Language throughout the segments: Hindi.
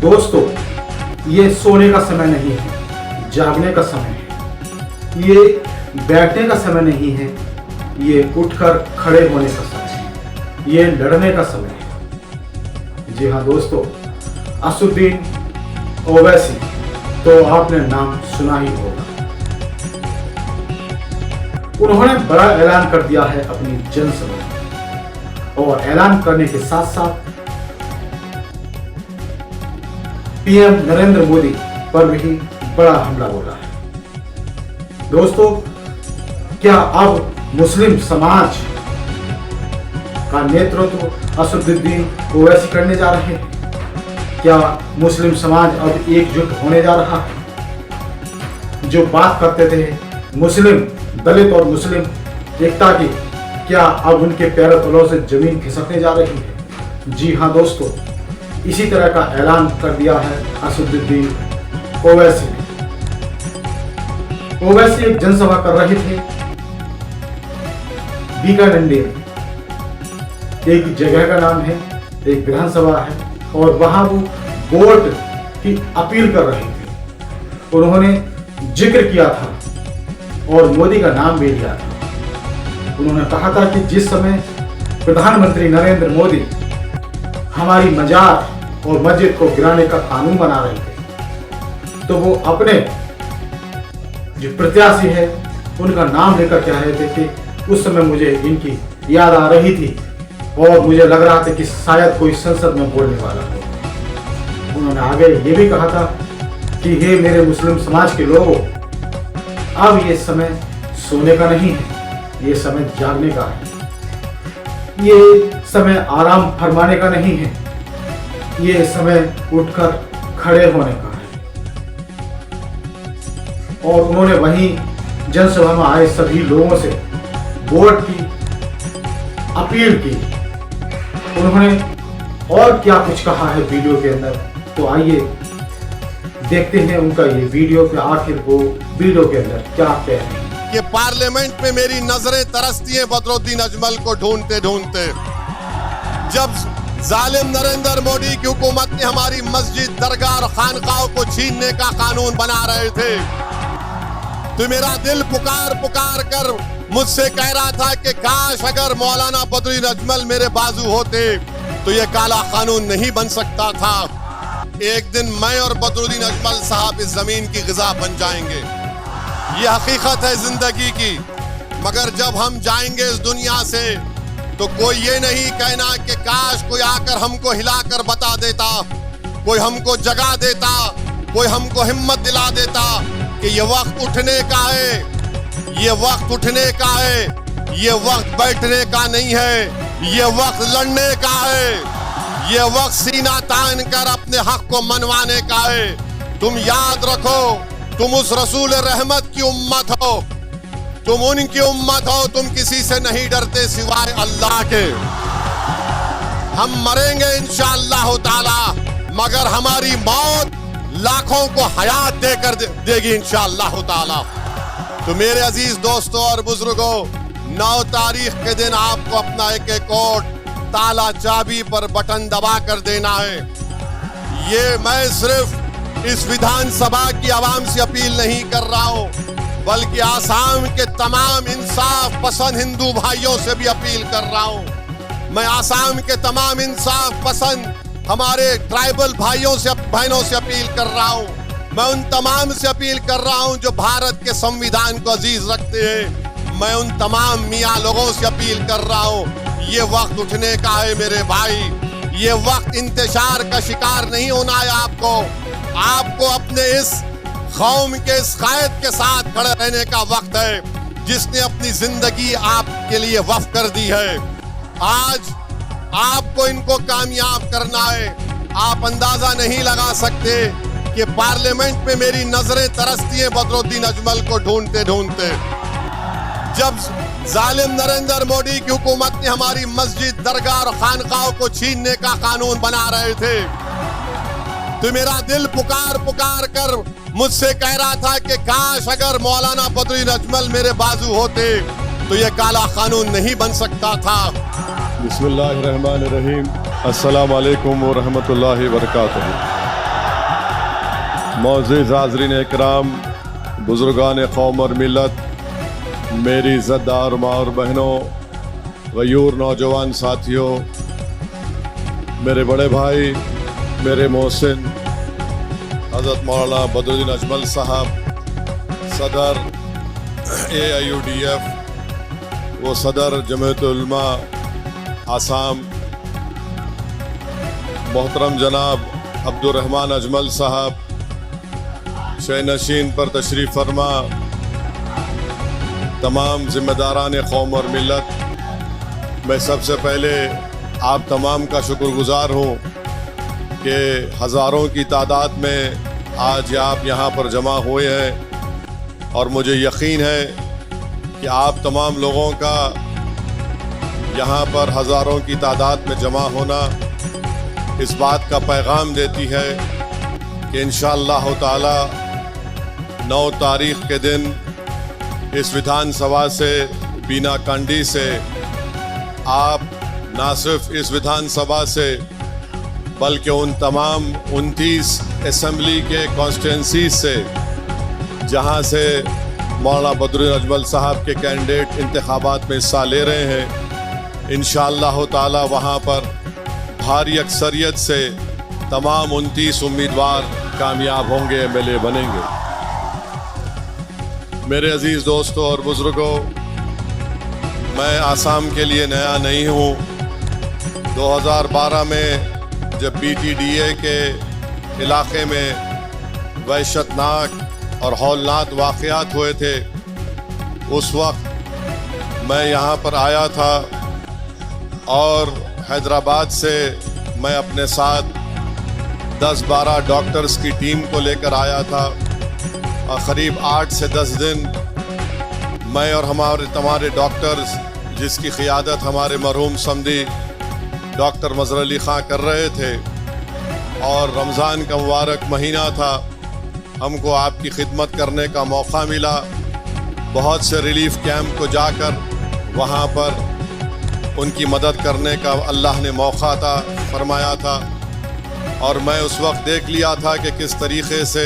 दोस्तों, ये सोने का समय नहीं है, जागने का समय है। ये बैठने का समय नहीं है, ये उठकर खड़े होने का समय है। ये लड़ने का समय है। जी हाँ दोस्तों, असदुद्दीन ओवैसी तो आपने नाम सुना ही होगा। उन्होंने बड़ा ऐलान कर दिया है अपनी जनसभा, और ऐलान करने के साथ साथ पीएम नरेंद्र मोदी पर भी बड़ा हमला बोला है। दोस्तों, क्या अब मुस्लिम समाज का नेतृत्व असदुद्दीन ओवैसी करने जा रहे हैं? क्या मुस्लिम समाज अब एकजुट होने जा रहा है? जो बात करते थे मुस्लिम, दलित और मुस्लिम एकता की, क्या अब उनके पैरों तलों से जमीन खिसकने जा रही है? जी हाँ दोस्तों, इसी तरह का ऐलान कर दिया है असदुद्दीन ओवैसी ने। ओवैसी एक जनसभा कर रहे थे बीकानेर, एक जगह का नाम है, एक विधानसभा है, और वहां वो वोट की अपील कर रहे थे। उन्होंने जिक्र किया था और मोदी का नाम भी लिया था। उन्होंने कहा था कि जिस समय प्रधानमंत्री नरेंद्र मोदी हमारी मजार और मस्जिद को गिराने का कानून बना रहे थे, तो वो अपने जो प्रत्याशी है उनका नाम लेकर कह रहे थे कि उस समय मुझे इनकी याद आ रही थी और मुझे लग रहा था कि शायद कोई संसद में बोलने वाला हो। उन्होंने आगे ये भी कहा था कि हे मेरे मुस्लिम समाज के लोगों, अब ये समय सोने का नहीं है, ये समय जागने का है। ये समय आराम फरमाने का नहीं है, ये समय उठकर खड़े होने का है। और उन्होंने वहीं जनसभा में आए सभी लोगों से वोट की अपील की। उन्होंने और क्या कुछ कहा है वीडियो के अंदर, तो आइए देखते हैं उनका ये वीडियो के आखिर को वीडियो के अंदर क्या कह रहे हैं। कि पार्लियामेंट में मेरी नजरें तरसती हैं बदरुद्दीन अजमल को ढूंढते ढूंढते। जब जालिम नरेंद्र मोदी की हुकूमत ने हमारी मस्जिद, दरगाह और खानकाहों को छीनने का कानून बना रहे थे, तो मेरा दिल पुकार पुकार कर मुझसे कह रहा था कि काश अगर मौलाना बदरुद्दीन अजमल मेरे बाजू होते तो ये काला कानून नहीं बन सकता था। एक दिन मैं और बदरुद्दीन अजमल साहब इस जमीन की ग़िज़ा बन जाएंगे। ये हकीकत है जिंदगी की। मगर जब हम जाएंगे इस दुनिया से, तो कोई ये नहीं कहना कि काश कोई आकर हमको हिलाकर बता देता, कोई हमको जगा देता, कोई हमको हिम्मत दिला देता कि ये वक्त उठने का है, ये वक्त उठने का है, ये वक्त बैठने का नहीं है, ये वक्त लड़ने का है, ये वक्त सीना तान कर अपने हक को मनवाने का है। तुम याद रखो, तुम उस रसूल रहमत की उम्मत हो, तुम उनकी उम्मत हो, तुम किसी से नहीं डरते सिवाय अल्लाह के। हम मरेंगे इंशाअल्लाह ताला, मगर हमारी मौत लाखों को हयात देकर देगी इंशाअल्लाह ताला। तो मेरे अजीज दोस्तों और बुजुर्गों, 9 तारीख के दिन आपको अपना एक एक वोट ताला चाबी पर बटन दबा कर देना है। ये मैं सिर्फ इस विधानसभा की आवाम से अपील नहीं कर रहा हूं, बल्कि आसाम के तमाम इंसाफ पसंद हिंदू भाइयों से भी अपील कर रहा हूं। मैं आसाम के तमाम इंसाफ पसंद हमारे ट्राइबल भाइयों से, बहनों से अपील कर रहा हूं। मैं उन तमाम से अपील कर रहा हूं जो भारत के संविधान को अजीज रखते हैं। मैं उन तमाम मियाँ लोगों से अपील कर रहा हूं, ये वक्त उठने का है मेरे भाई। ये वक्त इंतशार का शिकार नहीं होना है आपको अपने इस कौम के इस कायद के साथ खड़े रहने का वक्त है, जिसने अपनी जिंदगी आपके लिए वक्फ कर दी है। आज आपको इनको कामयाब करना है। आप अंदाजा नहीं लगा सकते कि पार्लियामेंट में मेरी नजरें तरसती हैं बदरुद्दीन अजमल को ढूंढते ढूंढते। जब जालिम नरेंद्र मोदी की हुकूमत ने हमारी मस्जिद, दरगाह और खानकाहों को छीनने का कानून बना रहे थे, तो मेरा दिल पुकार पुकार कर मुझसे कह रहा था कि काश अगर मौलाना बदरुद्दीन अजमल मेरे बाजू होते तो ये काला कानून नहीं बन सकता था। बिस्मिल्लाहिर्रहमानिर्रहीम, अस्सलाम वालेकुम व रहमतुल्लाहि व बरकातुहू। मोअज़्ज़िज़ हाज़रीन इकराम, बुज़ुर्गान कौम और मिलत, मेरी इज़्ज़तदार माँ और बहनों, गयूर नौजवान साथियों, मेरे बड़े भाई, मेरे मोहसिन हज़रत मौलाना बदरुद्दीन अजमल साहब, सदर AIUDF, वो सदर जमीयतुल उलमा आसाम, मोहतरम जनाब अब्दुर्रहमान अजमल साहब, शहनशीन पर तशरीफ़ फरमा, तमाम ज़िम्मेदारान कौम और मिलत, मैं सबसे पहले आप तमाम का शुक्रगुज़ार हूँ कि हज़ारों की तादाद में आज आप यहाँ पर जमा हुए हैं और मुझे यकीन है कि आप तमाम लोगों का यहाँ पर हज़ारों की तादाद में जमा होना इस बात का पैगाम देती है कि इंशाअल्लाह ताला 9 तारीख़ के दिन इस विधानसभा से बीना कंडी से आप ना सिर्फ इस विधानसभा से बल्कि उन तमाम 29 असेंबली के कॉन्स्टिट्यूंसी से जहां से मौलाना बदरुद्दीन अजमल साहब के कैंडिडेट इंतखाबात में हिस्सा ले रहे हैं, इंशाअल्लाह ताला वहां पर भारी अक्सरियत से तमाम 29 उम्मीदवार कामयाब होंगे, MLA बनेंगे। मेरे अजीज़ दोस्तों और बुज़ुर्गों, मैं आसाम के लिए नया नहीं हूँ। 2012 में जब BTDA के इलाके में वहशतनाक और हौलनाक वाक़यात हुए थे, उस वक्त मैं यहाँ पर आया था और हैदराबाद से मैं अपने साथ 10-12 डॉक्टर्स की टीम को लेकर आया था और क़रीब 8 से 10 दिन मैं और हमारे डॉक्टर्स, जिसकी क़ियादत हमारे मरहूम समदी डॉक्टर मज़हर अली ख़ां कर रहे थे, और रमज़ान का मुबारक महीना था, हमको आपकी खिदमत करने का मौका मिला। बहुत से रिलीफ़ कैंप को जाकर वहाँ पर उनकी मदद करने का अल्लाह ने मौका अता फरमाया था, और मैं उस वक्त देख लिया था कि किस तरीक़े से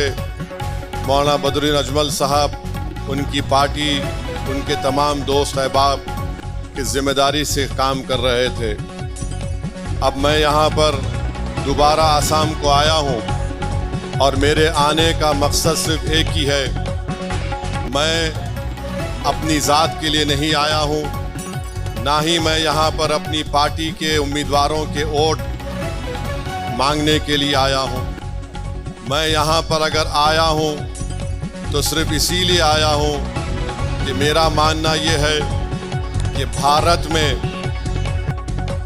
मौलाना बदरुद्दीन अजमल साहब, उनकी पार्टी, उनके तमाम दोस्त अहबाब की ज़िम्मेदारी से काम कर रहे थे। अब मैं यहाँ पर दोबारा आसाम को आया हूँ और मेरे आने का मकसद सिर्फ एक ही है, मैं अपनी ज़ात के लिए नहीं आया हूँ, ना ही मैं यहाँ पर अपनी पार्टी के उम्मीदवारों के वोट मांगने के लिए आया हूँ। मैं यहाँ पर अगर आया हूँ तो सिर्फ इसीलिए आया हूँ कि मेरा मानना ये है कि भारत में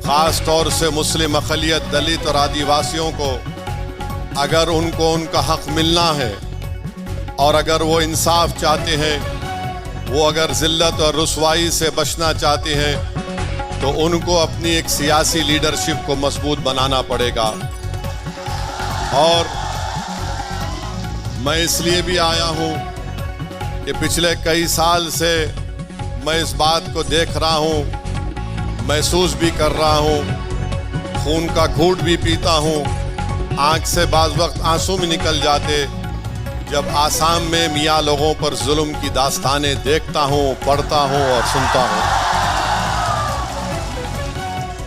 ख़ास तौर से मुस्लिम अक़लियत, दलित और आदिवासियों को अगर उनको उनका हक़ मिलना है और अगर वो इंसाफ चाहते हैं, वो अगर ज़िल्लत और रुसवाई से बचना चाहते हैं, तो उनको अपनी एक सियासी लीडरशिप को मजबूत बनाना पड़ेगा। और मैं इसलिए भी आया हूँ कि पिछले कई साल से मैं इस बात को देख रहा हूँ, महसूस भी कर रहा हूँ, खून का घूंट भी पीता हूँ, आँख से बाज़ वक्त आंसू भी निकल जाते जब आसाम में मियाँ लोगों पर जुल्म की दास्तानें देखता हूँ, पढ़ता हूँ और सुनता हूँ।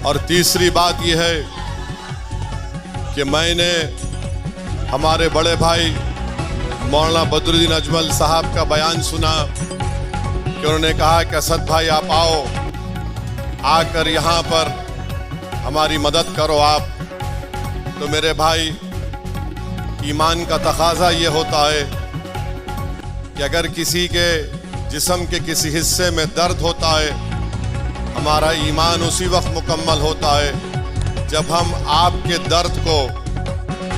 और तीसरी बात यह है कि मैंने हमारे बड़े भाई मौलाना बदरुद्दीन अजमल साहब का बयान सुना कि उन्होंने कहा कि असद भाई आप आओ, आकर यहाँ पर हमारी मदद करो आप। तो मेरे भाई, ईमान का तकाजा ये होता है कि अगर किसी के जिस्म के किसी हिस्से में दर्द होता है, हमारा ईमान उसी वक्त मुकम्मल होता है जब हम आपके दर्द को,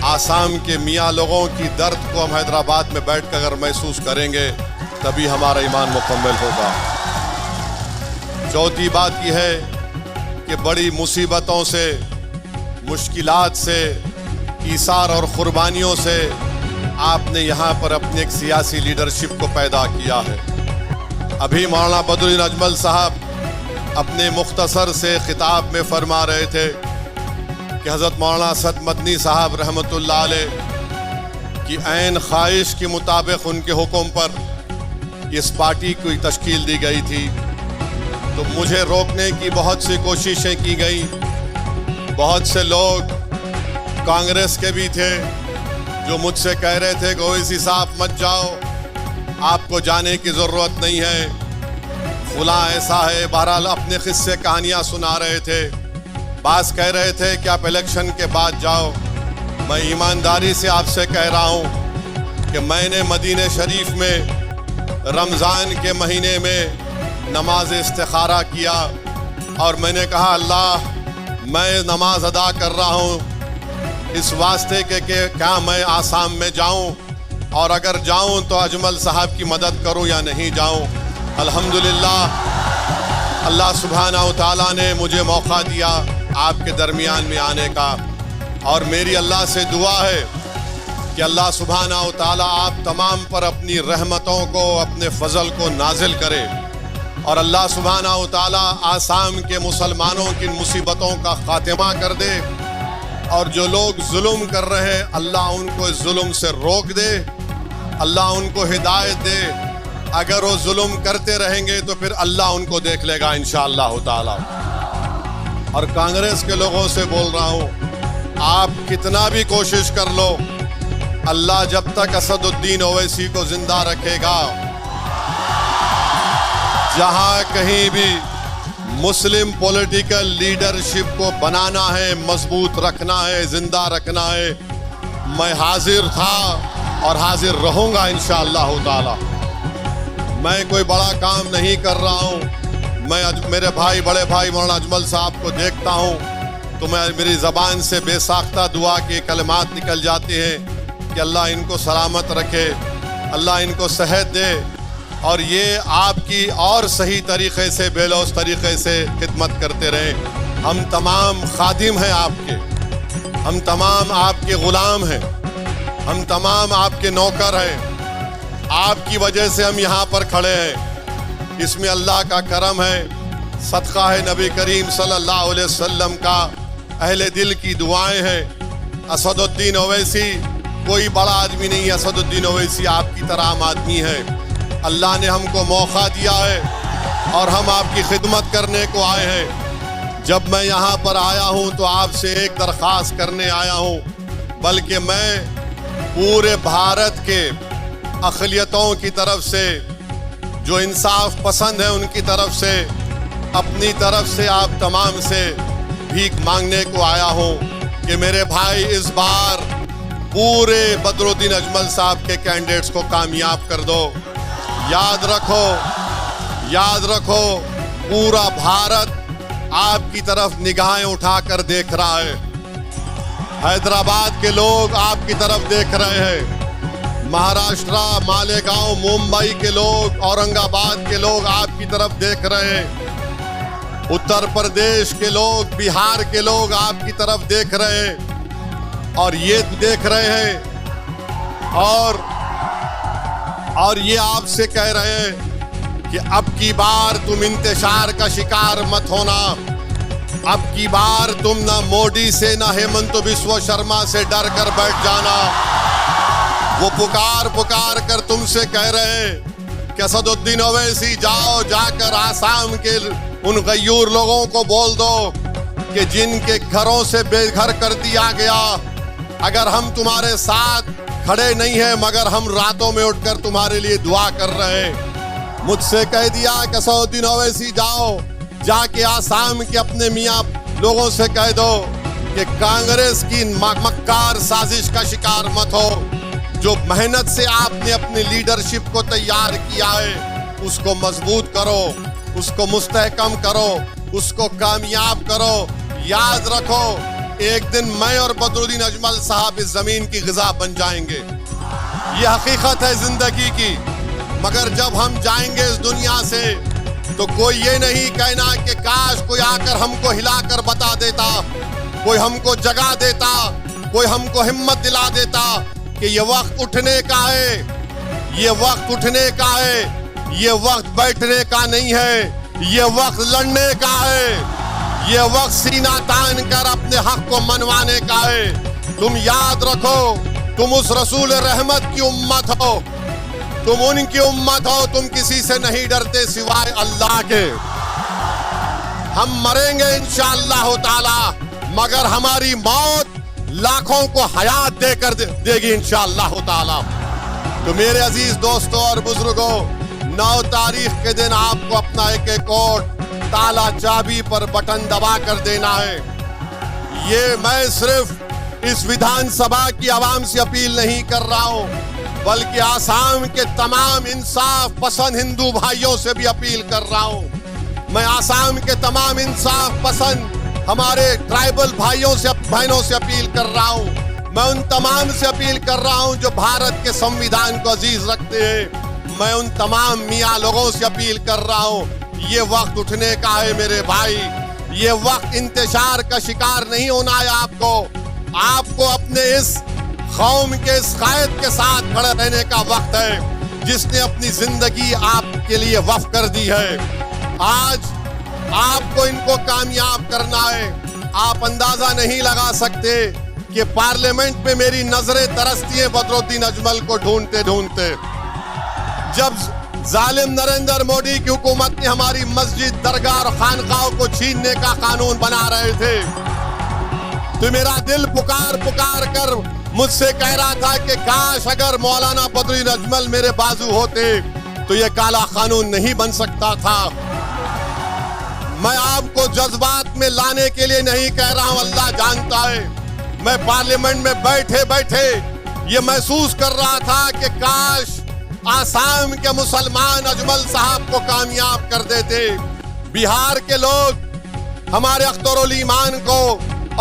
आसाम के मियाँ लोगों की दर्द को हम हैदराबाद में बैठ कर अगर महसूस करेंगे, तभी हमारा ईमान मुकम्मल होगा। चौथी बात यह है कि बड़ी मुसीबतों से, मुश्किलात से, ईसार और कुर्बानियों से आपने यहाँ पर अपनी एक सियासी लीडरशिप को पैदा किया है। अभी मौलाना बदरुद्दीन अजमल साहब अपने मुख्तसर से खिताब में फरमा रहे थे कि हज़रत मौलाना असद मदनी साहब रहमतुल्लाह अलैह कि ऐन ख्वाहिश के मुताबिक उनके हुक्म पर इस पार्टी की तश्कील दी गई थी। तो मुझे रोकने की बहुत सी कोशिशें की गई। बहुत से लोग कांग्रेस के भी थे जो मुझसे कह रहे थे कि ओवैसी साहब मत जाओ, आपको जाने की ज़रूरत नहीं है, फुला ऐसा है। बहरहाल अपने किस्से कहानियाँ सुना रहे थे। बास कह रहे थे कि आप इलेक्शन के बाद जाओ। मैं ईमानदारी से आपसे कह रहा हूँ कि मैंने मदीने शरीफ में रमज़ान के महीने में नमाज इस्तिखारा किया और मैंने कहा अल्लाह, मैं नमाज अदा कर रहा हूँ इस वास्ते के क्या मैं आसाम में जाऊँ, और अगर जाऊँ तो अजमल साहब की मदद करूँ या नहीं जाऊँ। अल्हम्दुलिल्लाह अल्लाह सुब्हानहू तआला ने मुझे मौका दिया आपके दरमियान में आने का, और मेरी अल्लाह से दुआ है कि अल्लाह सुब्हानहू तआला आप तमाम पर अपनी रहमतों को, अपने फजल को नाजिल करे, और अल्लाह सुब्हानहू तआला आसाम के मुसलमानों की मुसीबतों का खात्मा कर दे, और जो लोग जुल्म कर रहे हैं अल्लाह उनको इस जुल्म से रोक दे, अल्लाह उनको हिदायत दे। अगर वो जुल्म करते रहेंगे तो फिर अल्लाह उनको देख लेगा इंशाअल्लाह ताला। और कांग्रेस के लोगों से बोल रहा हूँ, आप कितना भी कोशिश कर लो, अल्लाह जब तक असदुद्दीन ओवैसी को जिंदा रखेगा, जहां कहीं भी मुस्लिम पॉलिटिकल लीडरशिप को बनाना है, मजबूत रखना है, जिंदा रखना है, मैं हाजिर था और हाजिर रहूंगा इंशाअल्लाह ताला। मैं कोई बड़ा काम नहीं कर रहा हूँ। मैं मेरे भाई, बड़े भाई मौलाना अजमल साहब को देखता हूँ तो मेरी ज़बान से बेसाख्ता दुआ के कलमात निकल जाते हैं कि अल्लाह इनको सलामत रखे, अल्लाह इनको सेहत दे, और ये आपकी और सही तरीक़े से, बेलौस तरीक़े से खिदमत करते रहें। हम तमाम खादिम हैं आपके, हम तमाम आपके ग़ुलाम हैं, हम तमाम आपके नौकर हैं। आपकी वजह से हम यहाँ पर खड़े हैं। इसमें अल्लाह का करम है, सदका है नबी करीम सल्लल्लाहु अलैहि वसल्लम का, अहले दिल की दुआएं हैं। असदुद्दीन ओवैसी कोई बड़ा आदमी नहीं है, असदुद्दीन ओवैसी आपकी तरह आम आदमी है। अल्लाह ने हमको मौका दिया है और हम आपकी खिदमत करने को आए हैं। जब मैं यहाँ पर आया हूँ तो आपसे एक दरख्वास्त करने आया हूँ, बल्कि मैं पूरे भारत के अक़लियतों की तरफ से, जो इंसाफ पसंद है उनकी तरफ से, अपनी तरफ से आप तमाम से भीख मांगने को आया हूँ कि मेरे भाई इस बार पूरे बदरुद्दीन अजमल साहब के कैंडिडेट्स को कामयाब कर दो। याद रखो, याद रखो, पूरा भारत आपकी तरफ निगाहें उठाकर देख रहा है। हैदराबाद के लोग आपकी तरफ देख रहे हैं, महाराष्ट्र, मालेगांव, मुंबई के लोग, औरंगाबाद के लोग आपकी तरफ देख रहे हैं, उत्तर प्रदेश के लोग, बिहार के लोग आपकी तरफ देख रहे हैं, और ये देख रहे हैं और ये आपसे कह रहे हैं कि अब की बार तुम इंतशार का शिकार मत होना। अब की बार तुम ना मोदी से, ना हेमंत बिस्वा शर्मा से डर कर बैठ जाना। वो पुकार पुकार कर तुमसे कह रहे हैं कि असदुद्दीन ओवैसी जाओ, जाकर आसाम के उन गयूर लोगों को बोल दो कि जिनके घरों से बेघर कर दिया गया, अगर हम तुम्हारे साथ खड़े नहीं हैं मगर हम रातों में उठकर तुम्हारे लिए दुआ कर रहे हैं। मुझसे कह दिया कि असदुद्दीन ओवैसी जाओ, जाके आसाम के अपने मियाँ लोगों से कह दो कि कांग्रेस की मक्कार साजिश का शिकार मत हो। जो मेहनत से आपने अपनी लीडरशिप को तैयार किया है उसको मजबूत करो, उसको मुस्तहकम करो, उसको कामयाब करो। याद रखो, एक दिन मैं और बदरुद्दीन अजमल साहब इस जमीन की ग़िज़ा बन जाएंगे। ये हकीकत है जिंदगी की। मगर जब हम जाएंगे इस दुनिया से तो कोई ये नहीं कहना कि काश कोई आकर हमको हिलाकर बता देता, कोई हमको जगा देता, कोई हमको हिम्मत दिला देता कि ये वक्त उठने का है, ये वक्त उठने का है, ये वक्त बैठने का नहीं है, ये वक्त लड़ने का है, ये वक्त सीना तान कर अपने हक को मनवाने का है। तुम याद रखो, तुम उस रसूल रहमत की उम्मत हो, तुम उनकी उम्मत हो, तुम किसी से नहीं डरते सिवाय अल्लाह के। हम मरेंगे इंशाअल्लाह ताला, मगर हमारी मौत लाखों को हयात देकर देगी इंशाअल्लाह ताला। तो मेरे अजीज दोस्तों और बुजुर्गों, 9 तारीख के दिन आपको अपना एक एक वोट ताला चाबी पर बटन दबा कर देना है। ये मैं सिर्फ इस विधानसभा की आवाम से अपील नहीं कर रहा हूं, बल्कि आसाम के तमाम इंसाफ पसंद हिंदू भाइयों से भी अपील कर रहा हूं। मैं आसाम के तमाम इंसाफ पसंद हमारे ट्राइबल भाइयों से बहनों से अपील कर रहा हूं। मैं उन तमाम से अपील कर रहा हूं जो भारत के संविधान को अजीज रखते हैं। मैं उन तमाम मियाँ लोगों से अपील कर रहा हूं, ये वक्त उठने का है मेरे भाई। ये वक्त इंतजार का शिकार नहीं होना है आपको अपने इस कौम के इस कायद के साथ खड़े रहने का वक्त है, जिसने अपनी जिंदगी आपके लिए वक्फ कर दी है। आज आपको इनको कामयाब करना है। आप अंदाजा नहीं लगा सकते कि पार्लियामेंट में मेरी नजरें तरसती हैं बदरुद्दीन अजमल को ढूंढते ढूंढते। जब जालिम नरेंद्र मोदी की हुकूमत ने हमारी मस्जिद, दरगाह और खानकाहों को छीनने का कानून बना रहे थे, तो मेरा दिल पुकार पुकार कर मुझसे कह रहा था कि काश अगर मौलाना बदरुद्दीन अजमल मेरे बाजू होते तो ये काला कानून नहीं बन सकता था। मैं आपको जज्बात में लाने के लिए नहीं कह रहा हूं, अल्लाह जानता है। मैं पार्लियामेंट में बैठे बैठे ये महसूस कर रहा था कि काश आसाम के मुसलमान अजमल साहब को कामयाब कर देते, बिहार के लोग हमारे अख्तरुल ईमान को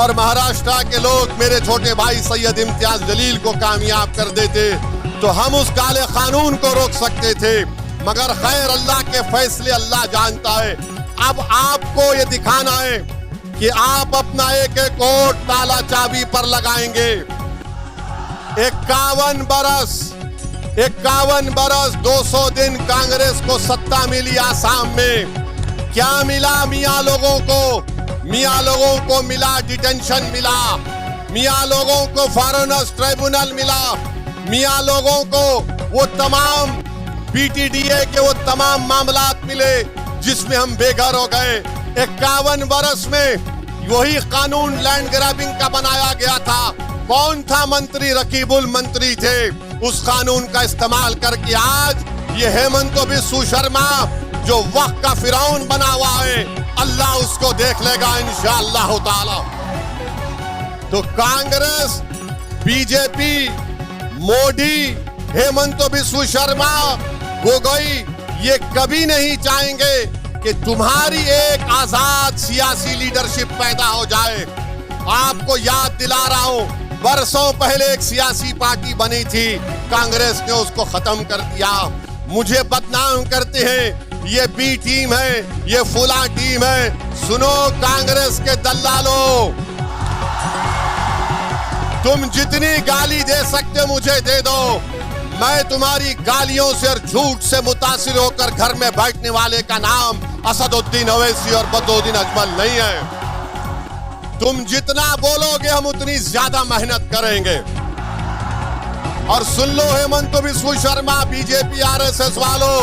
और महाराष्ट्र के लोग मेरे छोटे भाई सैयद इम्तियाज जलील को कामयाब कर देते, तो हम उस काले कानून को रोक सकते थे। मगर खैर, अल्लाह के फैसले अल्लाह जानता है। अब आपको ये दिखाना है कि आप अपना एक एक वोट ताला चाबी पर लगाएंगे। 51 बरस 200 दिन कांग्रेस को सत्ता मिली आसाम में। क्या मिला मियाँ लोगों को मिला डिटेंशन मिला, मियाँ लोगों को फॉरेनर्स ट्रिब्यूनल मिला, मियाँ लोगों को वो तमाम BTDA के वो तमाम मामलात मिले जिसमें हम बेघर हो गए। 51 बरस में वही कानून लैंड ग्रैबिंग का बनाया गया था। कौन था मंत्री? रकीबुल मंत्री थे। उस कानून का इस्तेमाल करके आज ये हेमंत बिस्वा शर्मा जो वक्त का फिरौन बना हुआ है, अल्लाह उसको देख लेगा इंशाअल्लाह ताला। तो कांग्रेस, बीजेपी, मोदी, हेमंत बिस्वा शर्मा, गोगोई ये कभी नहीं चाहेंगे कि तुम्हारी एक आजाद सियासी लीडरशिप पैदा हो जाए। आपको याद दिला रहा हूं, बरसों पहले एक सियासी पार्टी बनी थी, कांग्रेस ने उसको खत्म कर दिया। मुझे बदनाम करते हैं, ये बी टीम है, ये फुला टीम है। सुनो कांग्रेस के दल्लालों, तुम जितनी गाली दे सकते मुझे दे दो। मैं तुम्हारी गालियों से और झूठ से मुतासिर होकर घर में बैठने वाले का नाम असदुद्दीन ओवैसी और बदरुद्दीन अजमल नहीं है। तुम जितना बोलोगे हम उतनी ज्यादा मेहनत करेंगे। और सुन लो हेमंत बिस्वा शर्मा, बीजेपी RSS वालों,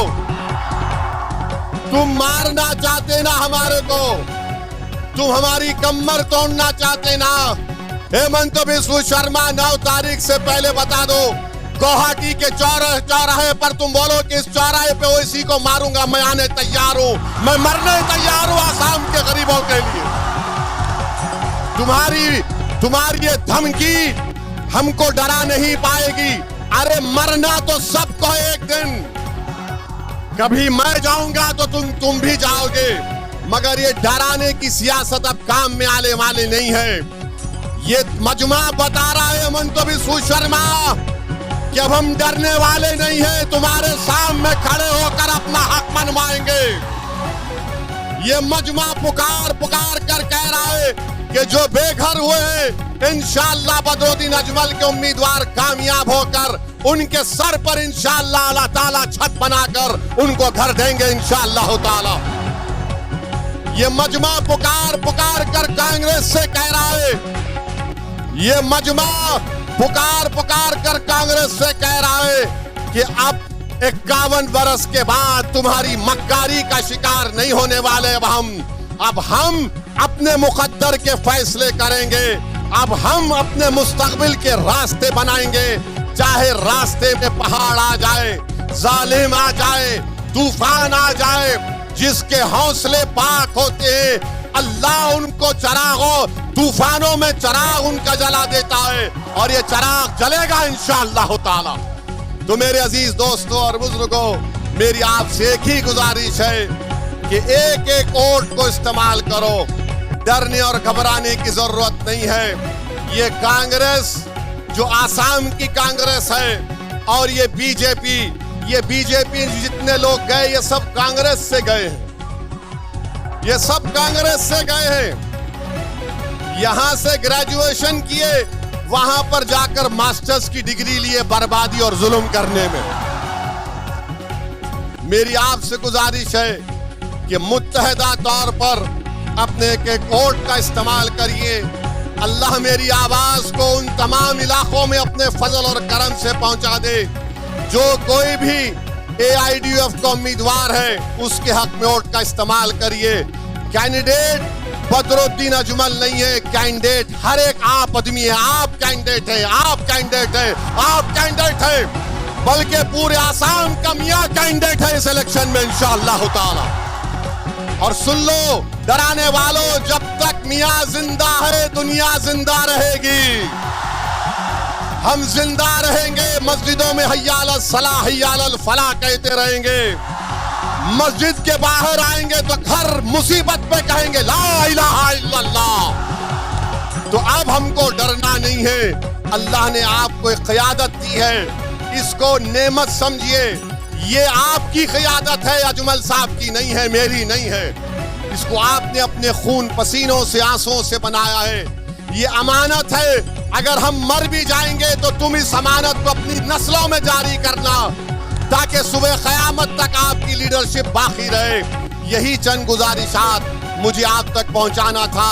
तुम मारना चाहते ना हमारे को, तुम हमारी कमर तोड़ना चाहते ना। हेमंत बिस्वा शर्मा 9 तारीख से पहले बता दो, गुवाहाटी के चौराहे पर तुम बोलो कि इस चौराहे पे ओवैसी को मारूंगा, मैं आने तैयार हूं, मैं मरने तैयार हूं आसाम के गरीबों के लिए। तुम्हारी ये धमकी हमको डरा नहीं पाएगी। अरे मरना तो सबको एक दिन, कभी मैं जाऊंगा तो तुम भी जाओगे, मगर ये डराने की सियासत अब काम में आने वाली नहीं है। ये मजमा बता रहा है हेमंत बिस्वा शर्मा कि अब हम डरने वाले नहीं हैं, तुम्हारे सामने खड़े होकर अपना हक मनवाएंगे। ये मजमा पुकार पुकार कर कह रहा है कि जो बेघर हुए हैं, इंशाअल्लाह बदरुद्दीन अजमल के उम्मीदवार कामयाब होकर उनके सर पर इंशाअल्लाह अल्लाह ताला छत बनाकर उनको घर देंगे इंशाअल्लाह ताला। ये मजमा पुकार पुकार कर कांग्रेस से कह रहा है, ये मजमा पुकार पुकार कर कांग्रेस से कह रहा है कि अब 51 बरस के बाद तुम्हारी मक्कारी का शिकार नहीं होने वाले। अब हम अपने मुकद्दर के फैसले करेंगे। अब हम अपने मुस्तकबिल के रास्ते बनाएंगे, चाहे रास्ते में पहाड़ आ जाए, जालिम आ जाए, तूफान आ जाए। जिसके हौसले पाक होते हैं अल्लाह उनको चरागों तूफानों में चराग उनका जला देता है, और ये चराग जलेगा इंशाअल्लाह ताला। तो मेरे अजीज दोस्तों और बुजुर्गों, मेरी आपसे एक ही गुजारिश है कि एक एक वोट को इस्तेमाल करो। डरने और घबराने की जरूरत नहीं है। ये कांग्रेस जो आसाम की कांग्रेस है और ये बीजेपी जितने लोग गए ये सब कांग्रेस से गए हैं। ये सब कांग्रेस से गए हैं। यहां से ग्रेजुएशन किए, वहां पर जाकर मास्टर्स की डिग्री लिए बर्बादी और जुल्म करने में। मेरी आपसे गुजारिश है कि मुत्तहदा तौर पर अपने एक वोट का इस्तेमाल करिए। अल्लाह मेरी आवाज को उन तमाम इलाकों में अपने फजल और करम से पहुंचा दे। जो कोई भी AIDUF का उम्मीदवार है उसके हक में वोट का इस्तेमाल करिए। कैंडिडेट बदरुद्दीन अजमल नहीं है, कैंडिडेट हर एक आप आदमी है। आप कैंडिडेट है, आप कैंडिडेट है, आप कैंडिडेट है, बल्कि पूरे आसाम का मियां कैंडिडेट है इस इलेक्शन में इंशाअल्लाह ताला। और सुन लो डराने वालों, जब तक मियां जिंदा है दुनिया जिंदा रहेगी। हम जिंदा रहेंगे, मस्जिदों में हय्या अलल सलाह हय्या अलल फलाह कहते रहेंगे। मस्जिद के बाहर आएंगे तो घर मुसीबत पे कहेंगे ला इलाहा इल्लल्लाह। तो अब हमको डरना नहीं है। अल्लाह ने आपको एक क़यादत दी है, इसको नेमत समझिए। ये आपकी क़यादत है, अजमल साहब की नहीं है, मेरी नहीं है। इसको आपने अपने खून पसीनों से आंसुओं से बनाया है। ये अमानत है। अगर हम मर भी जाएंगे तो तुम इस अमानत को अपनी नस्लों में जारी करना, ताकि सुबह क़यामत तक आपकी लीडरशिप बाकी रहे। यही चंद गुजारिशात मुझे आप तक पहुंचाना था।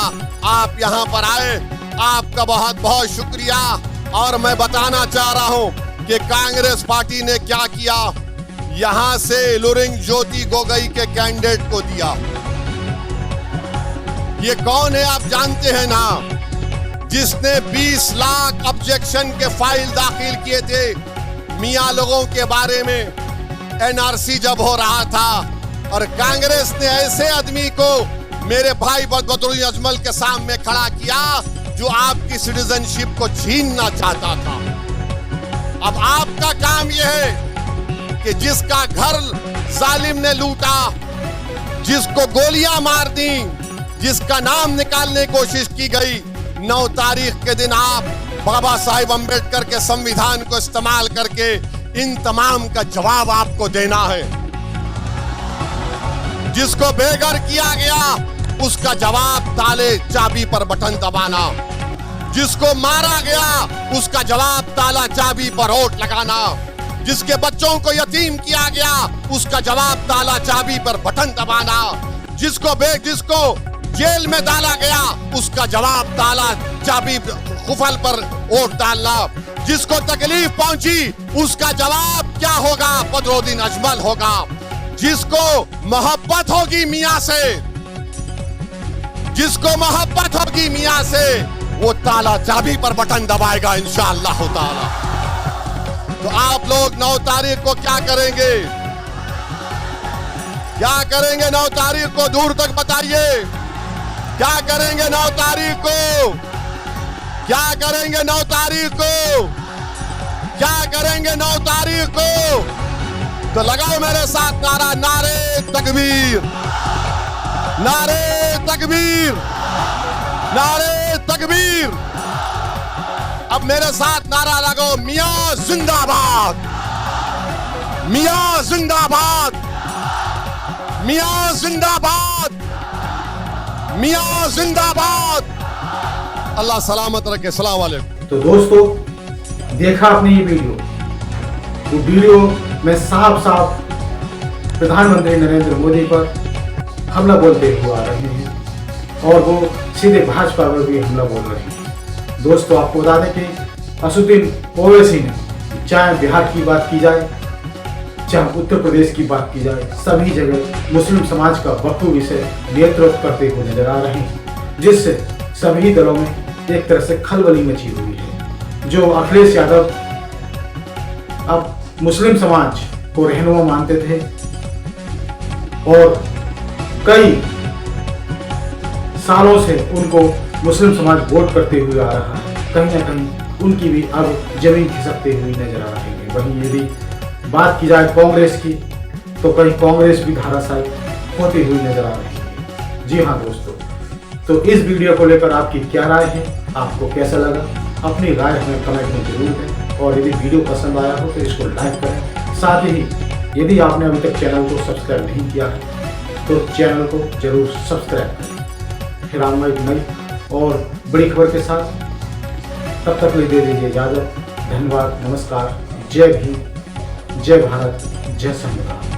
आप यहां पर आए, आपका बहुत बहुत शुक्रिया। और मैं बताना चाह रहा हूं कि कांग्रेस पार्टी ने क्या किया। यहां से लुरिंग ज्योति गोगोई के कैंडिडेट को दिया। ये कौन है आप जानते हैं ना, जिसने 20 लाख ऑब्जेक्शन के फाइल दाखिल किए थे मियां लोगों के बारे में NRC जब हो रहा था। और कांग्रेस ने ऐसे आदमी को मेरे भाई बदरुद्दीन अजमल के सामने खड़ा किया जो आपकी सिटीजनशिप को छीनना चाहता था। अब आपका काम यह है कि जिसका घर जालिम ने लूटा, जिसको गोलियां मार दी, जिसका नाम निकालने की कोशिश की गई, 9 तारीख के दिन आप बाबा साहिब अम्बेडकर के संविधान को इस्तेमाल करके इन तमाम का जवाब आपको देना है। जिसको बेघर किया गया उसका जवाब ताले चाबी पर बटन दबाना, जिसको मारा गया उसका जवाब ताला चाबी पर वोट लगाना, जिसके बच्चों को यतीम किया गया उसका जवाब ताला चाबी पर बटन दबाना, जिसको जेल में डाला गया उसका जवाब ताला चाबी खुफल पर वोट डालना, जिसको तकलीफ पहुंची उसका जवाब क्या होगा, बदरुद्दीन अजमल होगा। जिसको मोहब्बत होगी मियां से, जिसको मोहब्बत होगी मियां से, वो ताला चाबी पर बटन दबाएगा इंशाअल्लाह ताला। तो आप लोग 9 तारीख को क्या करेंगे? क्या करेंगे 9 तारीख को? दूर तक बताइए। क्या करेंगे 9 तारीख को? क्या करेंगे 9 तारीख को? क्या करेंगे 9 तारीख को? तो लगाओ मेरे साथ नारा, नारे तकबीर, नारे तकबीर, नारे तकबीर। अब मेरे साथ नारा लगाओ, मियां जिंदाबाद, मियां जिंदाबाद, मियां जिंदाबाद, मियां जिंदाबाद। अल्लाह सलामत रखे। अस्सलाम वालेकुम। तो दोस्तों, देखा आपने ये वीडियो। वो वीडियो में साफ साफ प्रधानमंत्री नरेंद्र मोदी पर हमला बोलते हुए आ रहे हैं और वो सीधे भाजपा पर भी हमला बोल रहे हैं। दोस्तों, आपको बता दें कि असदुद्दीन ओवैसी ने, चाहे बिहार की बात की जाए, चाहे उत्तर प्रदेश की बात की जाए, सभी जगह मुस्लिम समाज का बखूबी से नेतृत्व करते हुए नजर आ रहे हैं, जिससे सभी दलों में एक तरह से खलबली मची हुई है। जो अखिलेश यादव अब मुस्लिम समाज को रहनुमा मानते थे और कई सालों से उनको मुस्लिम समाज वोट करते हुए आ रहा है, कहीं ना कहीं उनकी भी अब जमीन खिसकते हुई नजर आ रही है। वहीं यदि बात की जाए कांग्रेस की, तो कहीं कांग्रेस भी धराशायी होती हुई नजर आ रही है। जी हाँ दोस्तों, तो इस वीडियो को लेकर आपकी क्या राय है, आपको कैसा लगा, अपनी राय हमें कमेंट में जरूर दें। और यदि वीडियो पसंद आया हो तो इसको लाइक करें। साथ ही यदि आपने अभी तक चैनल को सब्सक्राइब नहीं किया है तो चैनल को जरूर सब्सक्राइब करें। फिर आऊँगा एक नई और बड़ी खबर के साथ, तब तक ले दे दीजिए इजाजत। धन्यवाद, नमस्कार, जय भीम, जय भारत, जय संविधान।